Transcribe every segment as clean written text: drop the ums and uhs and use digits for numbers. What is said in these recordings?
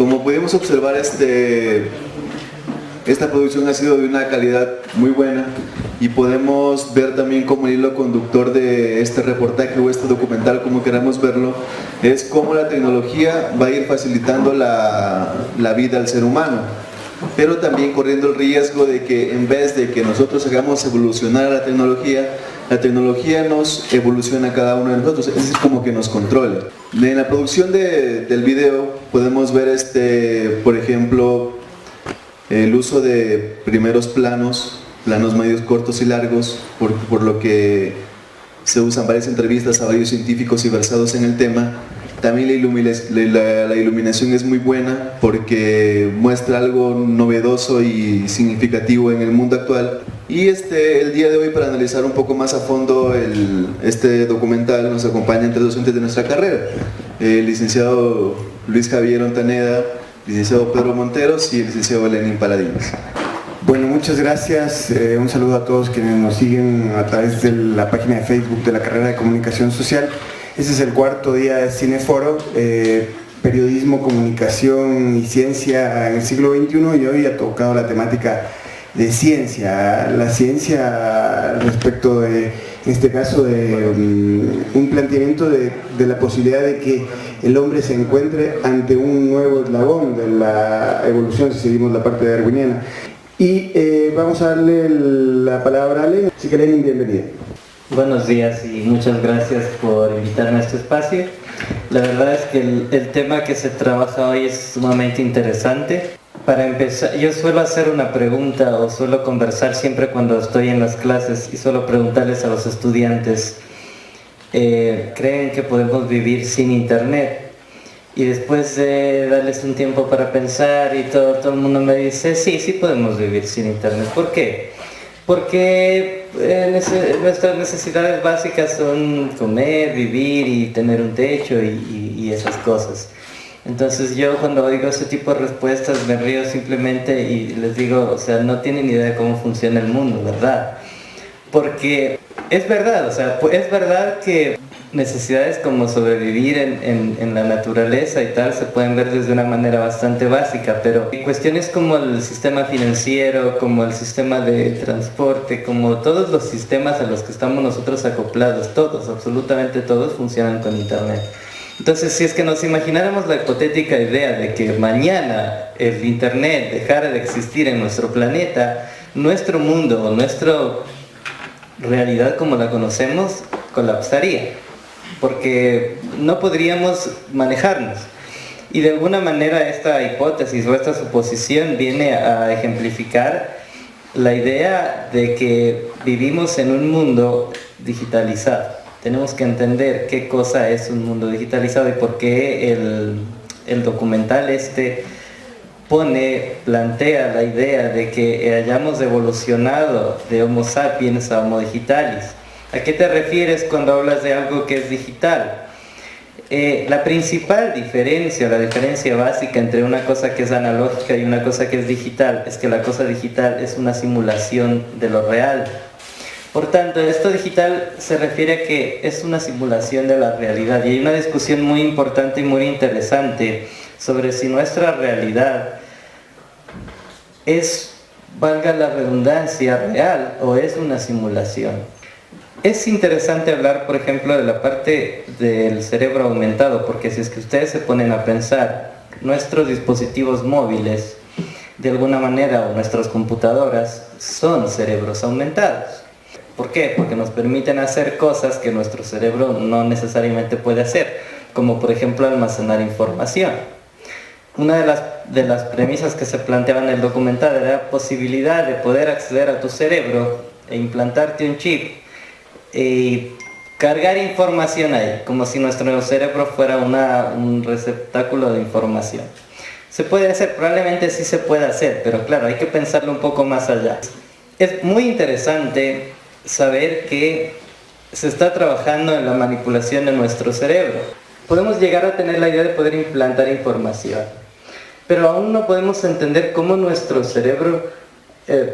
Como pudimos observar, esta producción ha sido de una calidad muy buena y podemos ver también como el hilo conductor de este reportaje o este documental, como queramos verlo, es cómo la tecnología va a ir facilitando la vida al ser humano, pero también corriendo el riesgo de que en vez de que nosotros hagamos evolucionar a la tecnología nos evoluciona a cada uno de nosotros, es decir, como que nos controle. En la producción del video podemos ver, por ejemplo, el uso de primeros planos medios, cortos y largos, por lo que se usan varias entrevistas a varios científicos y versados en el tema. También la iluminación es muy buena porque muestra algo novedoso y significativo en el mundo actual. Y el día de hoy, para analizar un poco más a fondo este documental, nos acompañan tres docentes de nuestra carrera: el licenciado Luis Javier Ontaneda, licenciado Pedro Monteros y el licenciado Lenin Paladines. Bueno, muchas gracias. Un saludo a todos quienes nos siguen a través de la página de Facebook de la carrera de Comunicación Social. Este es el cuarto día de Cineforo, periodismo, comunicación y ciencia en el siglo XXI, y hoy ha tocado la temática de ciencia. La ciencia respecto de, en este caso, de un planteamiento de la posibilidad de que el hombre se encuentre ante un nuevo eslabón de la evolución, si seguimos la parte darwiniana. Y vamos a darle la palabra a Lenin. Así que Lenin, bienvenida. Buenos días y muchas gracias por invitarme a este espacio. La verdad es que el tema que se trabaja hoy es sumamente interesante. Para empezar, yo suelo hacer una pregunta o suelo conversar siempre cuando estoy en las clases y suelo preguntarles a los estudiantes, ¿creen que podemos vivir sin internet? Y después de darles un tiempo para pensar y todo el mundo me dice, sí podemos vivir sin internet. ¿Por qué? Porque nuestras necesidades básicas son comer, vivir y tener un techo y esas cosas. Entonces yo cuando oigo ese tipo de respuestas me río simplemente y les digo, o sea, no tienen idea de cómo funciona el mundo, ¿verdad? Porque es verdad, o sea, es verdad que necesidades como sobrevivir en la naturaleza y tal se pueden ver desde una manera bastante básica, pero cuestiones como el sistema financiero, como el sistema de transporte, como todos los sistemas a los que estamos nosotros acoplados, todos, absolutamente todos funcionan con internet. Entonces, si es que nos imagináramos la hipotética idea de que mañana el internet dejara de existir en nuestro planeta, nuestro mundo o nuestra realidad como la conocemos colapsaría, porque no podríamos manejarnos. Y de alguna manera esta hipótesis o esta suposición viene a ejemplificar la idea de que vivimos en un mundo digitalizado. Tenemos que entender qué cosa es un mundo digitalizado y por qué el documental plantea la idea de que hayamos evolucionado de Homo sapiens a Homo digitalis. ¿A qué te refieres cuando hablas de algo que es digital? La principal diferencia, la diferencia básica entre una cosa que es analógica y una cosa que es digital, es que la cosa digital es una simulación de lo real. Por tanto, esto digital se refiere a que es una simulación de la realidad, y hay una discusión muy importante y muy interesante sobre si nuestra realidad es, valga la redundancia, real o es una simulación. Es interesante hablar, por ejemplo, de la parte del cerebro aumentado, porque si es que ustedes se ponen a pensar, nuestros dispositivos móviles, de alguna manera, o nuestras computadoras, son cerebros aumentados. ¿Por qué? Porque nos permiten hacer cosas que nuestro cerebro no necesariamente puede hacer, como por ejemplo almacenar información. Una de las premisas que se planteaba en el documental era la posibilidad de poder acceder a tu cerebro e implantarte un chip y cargar información ahí, como si nuestro cerebro fuera un receptáculo de información. ¿Se puede hacer? Probablemente sí se puede hacer, pero claro, hay que pensarlo un poco más allá. Es muy interesante saber que se está trabajando en la manipulación de nuestro cerebro. Podemos llegar a tener la idea de poder implantar información, pero aún no podemos entender cómo nuestro cerebro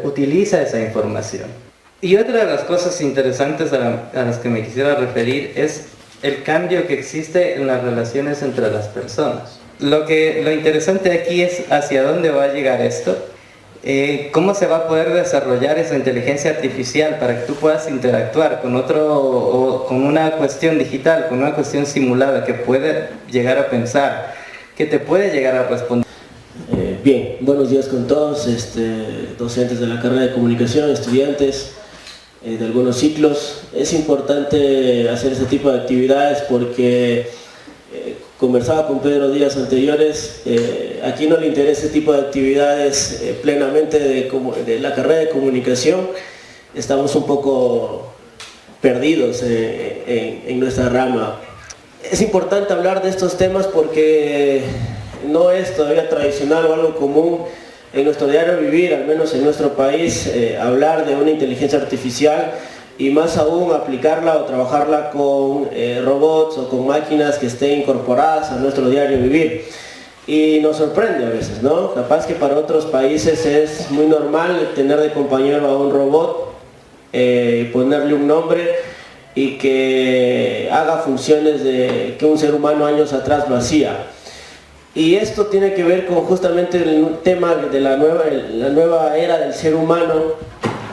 utiliza esa información. Y otra de las cosas interesantes a las que me quisiera referir es el cambio que existe en las relaciones entre las personas. Lo interesante aquí es hacia dónde va a llegar esto. ¿Cómo se va a poder desarrollar esa inteligencia artificial para que tú puedas interactuar con otro, o con una cuestión digital, con una cuestión simulada que puede llegar a pensar, que te puede llegar a responder? Bien, buenos días con todos, docentes de la carrera de comunicación, estudiantes de algunos ciclos. Es importante hacer este tipo de actividades porque conversaba con Pedro días anteriores, aquí no le interesa este tipo de actividades plenamente de la carrera de comunicación. Estamos un poco perdidos en nuestra rama. Es importante hablar de estos temas porque no es todavía tradicional o algo común en nuestro diario vivir, al menos en nuestro país, hablar de una inteligencia artificial y más aún aplicarla o trabajarla con robots o con máquinas que estén incorporadas a nuestro diario vivir. Y nos sorprende a veces, ¿no? Capaz que para otros países es muy normal tener de compañero a un robot, ponerle un nombre y que haga funciones que un ser humano años atrás lo hacía. Y esto tiene que ver con justamente el tema de la nueva era del ser humano,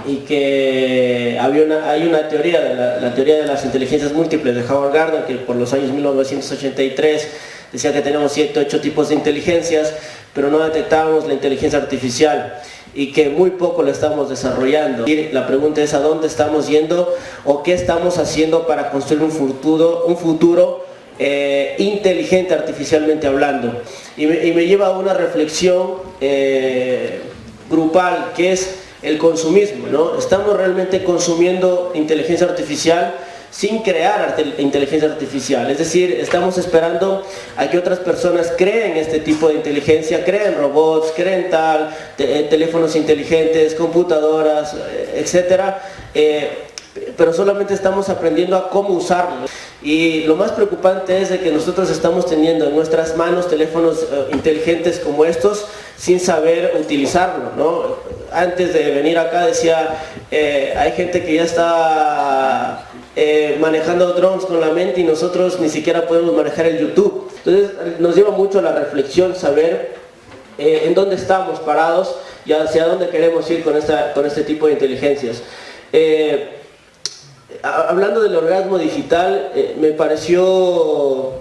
y que hay una teoría, la teoría de las inteligencias múltiples de Howard Gardner, que por los años 1983 decía que tenemos 7 o 8 tipos de inteligencias, pero no detectábamos la inteligencia artificial y que muy poco la estamos desarrollando. Y la pregunta es: ¿a dónde estamos yendo o qué estamos haciendo para construir un futuro inteligente artificialmente hablando? Y me lleva a una reflexión grupal, que es el consumismo, ¿no? Estamos realmente consumiendo inteligencia artificial sin crear inteligencia artificial, es decir, estamos esperando a que otras personas creen este tipo de inteligencia, creen robots, creen teléfonos inteligentes, computadoras, etcétera, pero solamente estamos aprendiendo a cómo usarlo. Y lo más preocupante es de que nosotros estamos teniendo en nuestras manos teléfonos inteligentes como estos sin saber utilizarlo, ¿no? Antes de venir acá decía, hay gente que ya está manejando drones con la mente y nosotros ni siquiera podemos manejar el YouTube. Entonces nos lleva mucho a la reflexión saber en dónde estamos parados y hacia dónde queremos ir con este tipo de inteligencias. Hablando del orgasmo digital, me pareció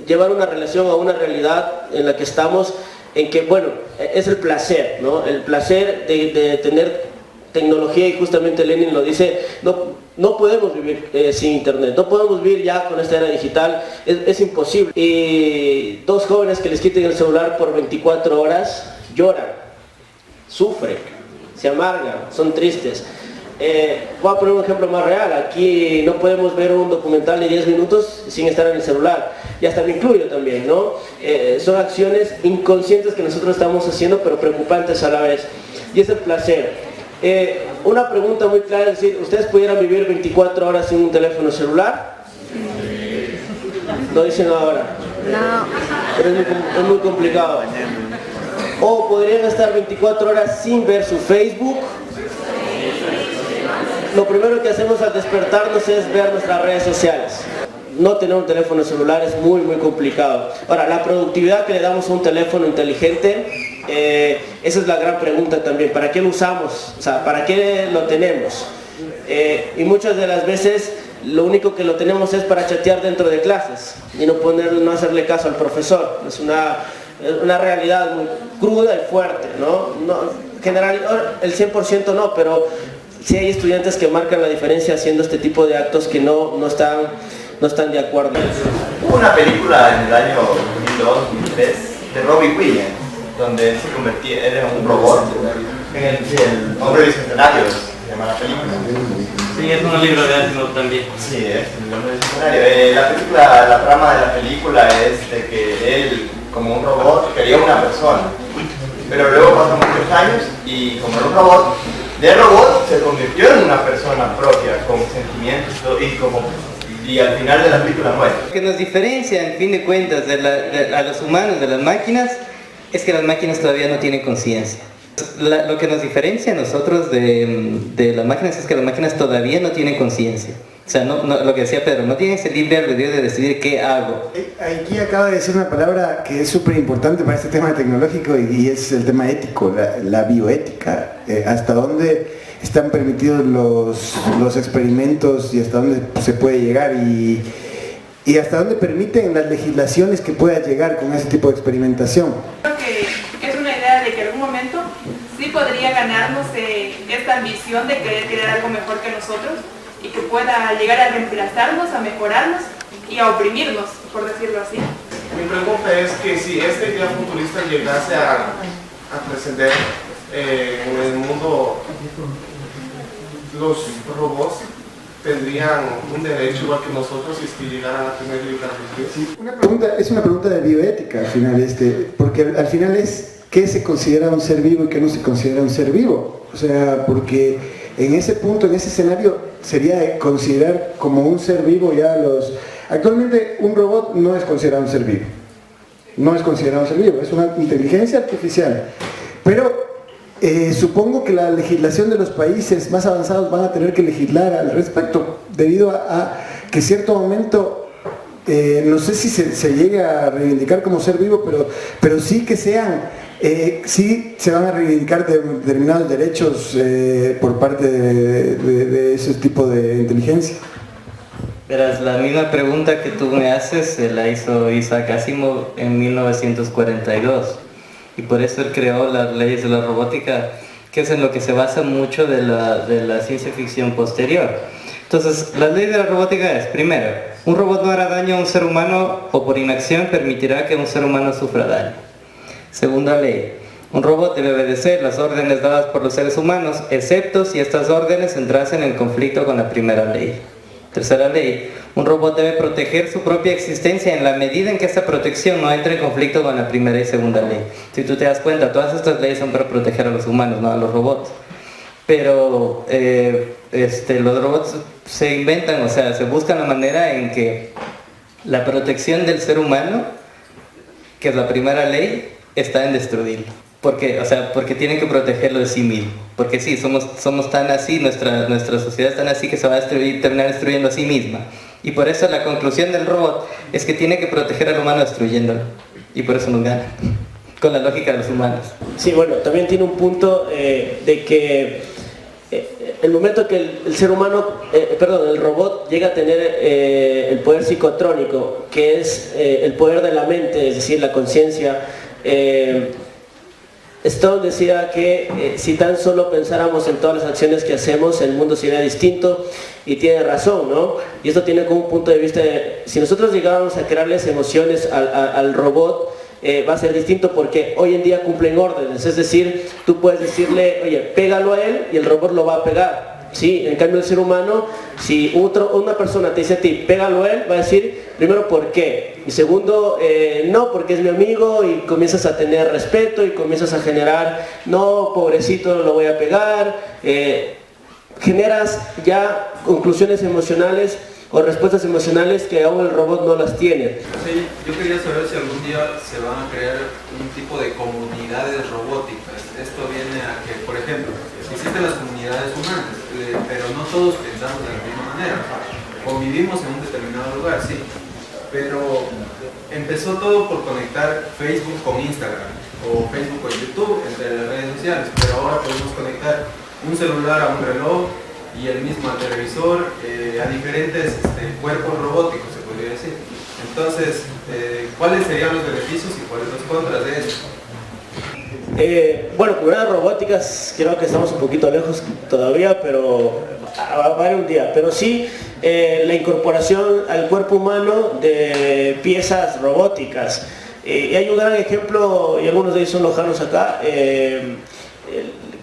llevar una relación a una realidad en la que estamos, en que, bueno, es el placer, ¿no? El placer de tener tecnología, y justamente Lenin lo dice, no podemos vivir sin internet, no podemos vivir ya con esta era digital, es imposible. Y 2 jóvenes que les quiten el celular por 24 horas lloran, sufren, se amargan, son tristes. Voy a poner un ejemplo más real. Aquí no podemos ver un documental de 10 minutos sin estar en el celular, y hasta me incluyo también, ¿no? Son acciones inconscientes que nosotros estamos haciendo, pero preocupantes a la vez, y es el placer. Una pregunta muy clara es decir, ¿ustedes pudieran vivir 24 horas sin un teléfono celular? Lo dicen ahora. No. Pero es muy complicado. O podrían estar 24 horas sin ver su Facebook. Lo primero que hacemos al despertarnos es ver nuestras redes sociales. No tener un teléfono celular es muy complicado. Ahora, la productividad que le damos a un teléfono inteligente, esa es la gran pregunta también. ¿Para qué lo usamos? O sea, ¿para qué lo tenemos? Y muchas de las veces lo único que lo tenemos es para chatear dentro de clases y no hacerle caso al profesor. Es una realidad muy cruda y fuerte, ¿no? General, el 100% no, pero sí hay estudiantes que marcan la diferencia haciendo este tipo de actos que no están de acuerdo. Hubo una película en el año 2002-2003 de Robbie Williams, donde él se convertía, era un robot, en el hombre bicentenario, se llama la película. Sí, es un libro de Asimov también. Sí, es el hombre bicentenario. La trama de la película es de que él, como un robot, quería una persona, pero luego pasan muchos años y como era un robot, de robot se convirtió en una persona propia, con sentimientos y al final de la película muere. Lo que nos diferencia, en fin de cuentas, a los humanos de las máquinas, es que las máquinas todavía no tienen conciencia. Lo que nos diferencia a nosotros de las máquinas es que las máquinas todavía no tienen conciencia. O sea, lo que decía Pedro, no tienen ese libre albedrío de decidir qué hago. Aquí acaba de decir una palabra que es súper importante para este tema tecnológico y es el tema ético, la bioética. Hasta dónde están permitidos los experimentos y hasta dónde se puede llegar y hasta dónde permiten las legislaciones que pueda llegar con ese tipo de experimentación. Creo que es una idea de que en algún momento sí podría ganarnos esta ambición de querer crear algo mejor que nosotros y que pueda llegar a reemplazarnos, a mejorarnos y a oprimirnos, por decirlo así. Mi pregunta es que si esta idea futurista llegase a trascender en el mundo, los robots tendrían un derecho igual que nosotros si es que llegaran a tener libertad. Sí, es una pregunta de bioética al final, porque al final es qué se considera un ser vivo y qué no se considera un ser vivo. O sea, porque en ese punto, en ese escenario, sería considerar como un ser vivo ya Actualmente un robot no es considerado un ser vivo. No es considerado un ser vivo, es una inteligencia artificial. Pero supongo que la legislación de los países más avanzados van a tener que legislar al respecto, debido a que en cierto momento, no sé si se llega a reivindicar como ser vivo, pero sí que sí se van a reivindicar determinados derechos por parte de ese tipo de inteligencia. Verás, la misma pregunta que tú me haces se la hizo Isaac Asimov en 1942 y por eso él creó las leyes de la robótica, que es en lo que se basa mucho de la ciencia ficción posterior. Entonces, la ley de la robótica es, primero, un robot no hará daño a un ser humano o por inacción permitirá que un ser humano sufra daño. Segunda ley, un robot debe obedecer las órdenes dadas por los seres humanos, excepto si estas órdenes entrasen en conflicto con la primera ley. Tercera ley, un robot debe proteger su propia existencia en la medida en que esta protección no entre en conflicto con la primera y segunda ley. Si tú te das cuenta, todas estas leyes son para proteger a los humanos, no a los robots. Pero los robots se inventan, o sea, se busca la manera en que la protección del ser humano, que es la primera ley, está en destruirlo. Porque tienen que protegerlo de sí mismo. Porque sí, somos tan así, nuestra sociedad es tan así que se va a terminar destruyendo a sí misma. Y por eso la conclusión del robot es que tiene que proteger al humano destruyéndolo. Y por eso nos gana, con la lógica de los humanos. Sí, bueno, también tiene un punto de que el momento que el robot llega a tener el poder psicotrónico, que es el poder de la mente, es decir, la conciencia, Stone decía que si tan solo pensáramos en todas las acciones que hacemos, el mundo sería distinto, y tiene razón, ¿no? Y esto tiene como un punto de vista si nosotros llegáramos a crearles emociones al robot, va a ser distinto porque hoy en día cumplen órdenes, es decir, tú puedes decirle, oye, pégalo a él y el robot lo va a pegar. Sí, en cambio el ser humano, si una persona te dice a ti, pégalo a él, va a decir, primero, ¿por qué? Y segundo, no, porque es mi amigo, y comienzas a tener respeto y comienzas a generar, no, pobrecito, lo voy a pegar, generas ya conclusiones emocionales o respuestas emocionales que aún el robot no las tiene. Sí, yo quería saber si algún día se van a crear un tipo de comunidades robóticas. Esto viene a que, por ejemplo, existen las comunidades humanas, pero no todos pensamos de la misma manera. O vivimos en un determinado lugar, sí, pero empezó todo por conectar Facebook con Instagram, o Facebook con YouTube, entre las redes sociales, pero ahora podemos conectar un celular a un reloj y el mismo al televisor, a diferentes cuerpos robóticos, se podría decir. Entonces, ¿cuáles serían los beneficios y cuáles los contras de eso? Bueno, comunidades robóticas, creo que estamos un poquito lejos todavía, pero va a haber un día. Pero sí, la incorporación al cuerpo humano de piezas robóticas. Y hay un gran ejemplo, y algunos de ellos son lojanos acá.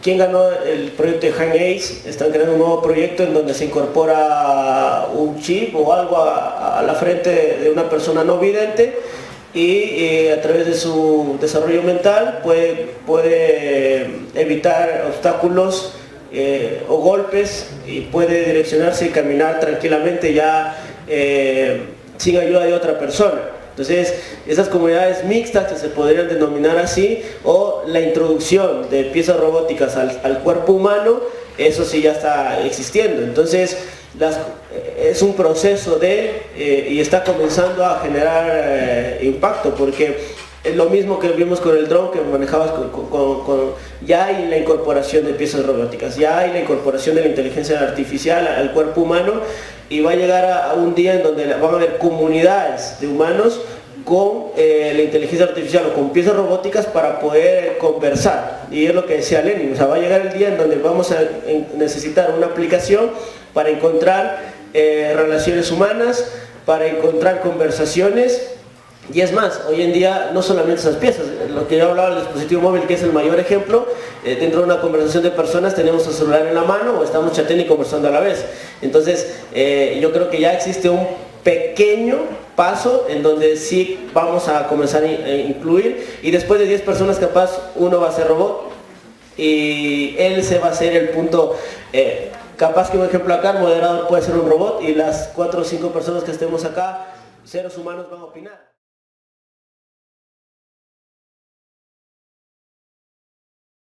¿Quién ganó el proyecto de HyneAce? Están creando un nuevo proyecto en donde se incorpora un chip o algo a la frente de una persona no vidente, y a través de su desarrollo mental puede evitar obstáculos o golpes, y puede direccionarse y caminar tranquilamente ya sin ayuda de otra persona. Entonces, esas comunidades mixtas, que se podrían denominar así, o la introducción de piezas robóticas al cuerpo humano, eso sí ya está existiendo. Entonces es un proceso y está comenzando a generar impacto, porque es lo mismo que vimos con el dron que manejabas ya hay la incorporación de piezas robóticas, ya hay la incorporación de la inteligencia artificial al cuerpo humano, y va a llegar a un día en donde van a haber comunidades de humanos con la inteligencia artificial o con piezas robóticas para poder conversar. Y es lo que decía Lenin, o sea, va a llegar el día en donde vamos a necesitar una aplicación para encontrar relaciones humanas, para encontrar conversaciones. Y es más, hoy en día no solamente esas piezas, lo que yo hablaba del dispositivo móvil, que es el mayor ejemplo, dentro de una conversación de personas tenemos el celular en la mano o estamos chateando y conversando a la vez. Entonces yo creo que ya existe un pequeño paso en donde sí vamos a comenzar a incluir, y después de 10 personas capaz uno va a ser robot y él se va a hacer el punto. Capaz que un ejemplo acá, el moderador puede ser un robot y las 4 o 5 personas que estemos acá, seres humanos, van a opinar.